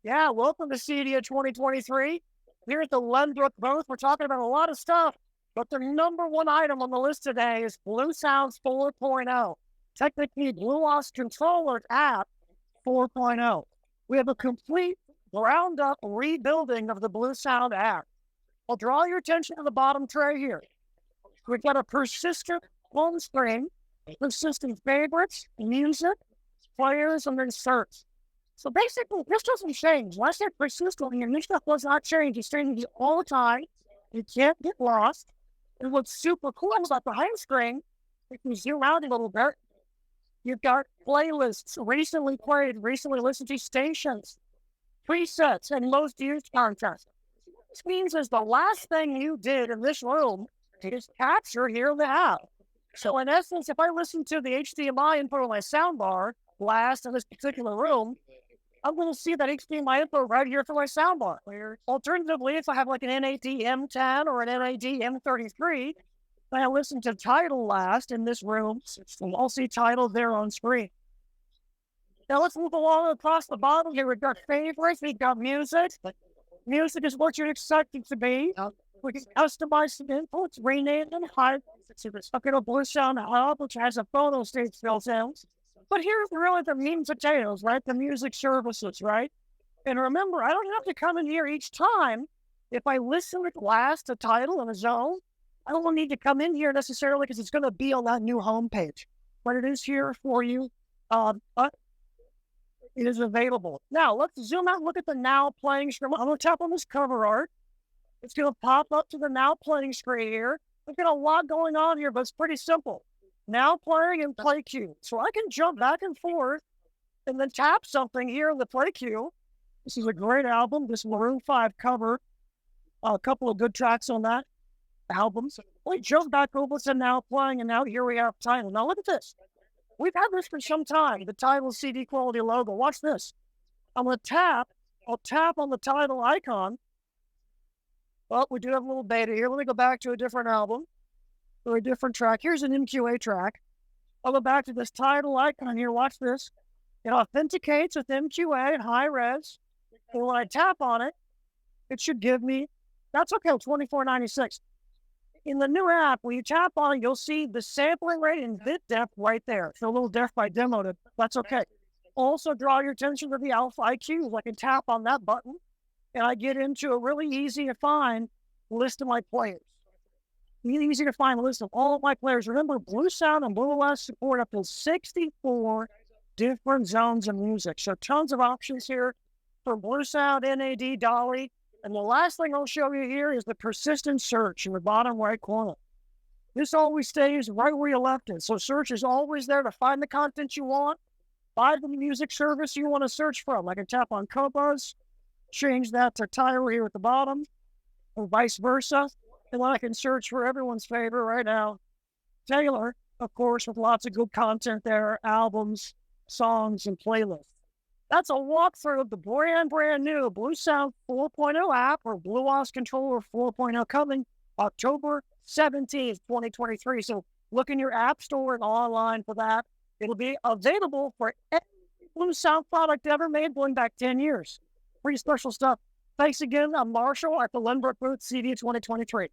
Yeah, welcome to CEDIA 2023. Here at the Lenbrook booth, we're talking about a lot of stuff, but the number one item on the list today is Bluesound 4.0, technically Bluos controller app 4.0. We have a complete ground-up rebuilding of the Bluesound app. I'll draw your attention to the bottom tray here. We've got a persistent home screen, persistent favorites, music, players, and inserts. So basically, this doesn't change. Unless they're persistent, and this stuff does not change. It changes all the time. You can't get lost. And what's super cool about the home screen, if you zoom out a little bit, you've got playlists, recently played, recently listened to stations, presets, and most used content. This means is the last thing you did in this room is capture here in the app. So in essence, if I listen to the HDMI input on my soundbar last in this particular room, I'm going to see that HDMI input right here for my soundbar. Alternatively, if I have like an NAD M10 or an NAD M33, and I listen to Tidal last in this room, I'll see Tidal there on screen. Now let's move along across the bottom here. We've got favorites, we've got music. Music is what you'd expect it to be. We can customize some inputs, rename them, hide. Look at a Bluesound hub, which has a photo stage built in. But here's really the meat and potatoes, right? The music services, right? And remember, I don't have to come in here each time. If I listen with last to Tidal and a zone, I don't need to come in here necessarily because it's going to be on that new homepage. But it is here for you. It is available. Now, let's zoom out and look at the now playing screen. I'm going to tap on this cover art. It's going to pop up to the now playing screen here. We've got a lot going on here, but it's pretty simple. Now playing and play queue. So I can jump back and forth and then tap something here in the play queue. This is a great album. This Maroon 5 cover. A couple of good tracks on that album. So we jump back over to now playing, and now here we have Tidal. Now look at this. We've had this for some time, the Tidal CD quality logo. Watch this. I'm going to tap. I'll tap on the Tidal icon. Well, we do have a little beta here. Let me go back to a different album or a different track. Here's an MQA track. I'll go back to this Tidal icon here. Watch this. It authenticates with MQA at high res. And when I tap on it, it should give me, that's okay, $24.96. In the new app, when you tap on it, you'll see the sampling rate and bit depth right there. So a little depth by demoed. That's okay. Also draw your attention to the Alpha IQs. I can tap on that button, and I get into a really easy to find list of my players. Easy to find a list of all of my players. Remember, Bluesound and Bluos support up to 64 different zones of music. So tons of options here for Bluesound, NAD, DALI. And the last thing I'll show you here is the persistent search in the bottom right corner. This always stays right where you left it. So search is always there to find the content you want, find the music service you want to search from. I can tap on Cobuzz, change that to Tidal here at the bottom, or vice versa. And then I can search for everyone's favorite right now. Taylor, of course, with lots of good content there, albums, songs, and playlists. That's a walkthrough of the brand new Bluesound 4.0 app or Bluos Controller 4.0 coming October 17th, 2023. So look in your app store and online for that. It'll be available for every Bluesound product ever made going back 10 years. Pretty special stuff. Thanks again. I'm Marshall at the Lenbrook booth, CEDIA 2023.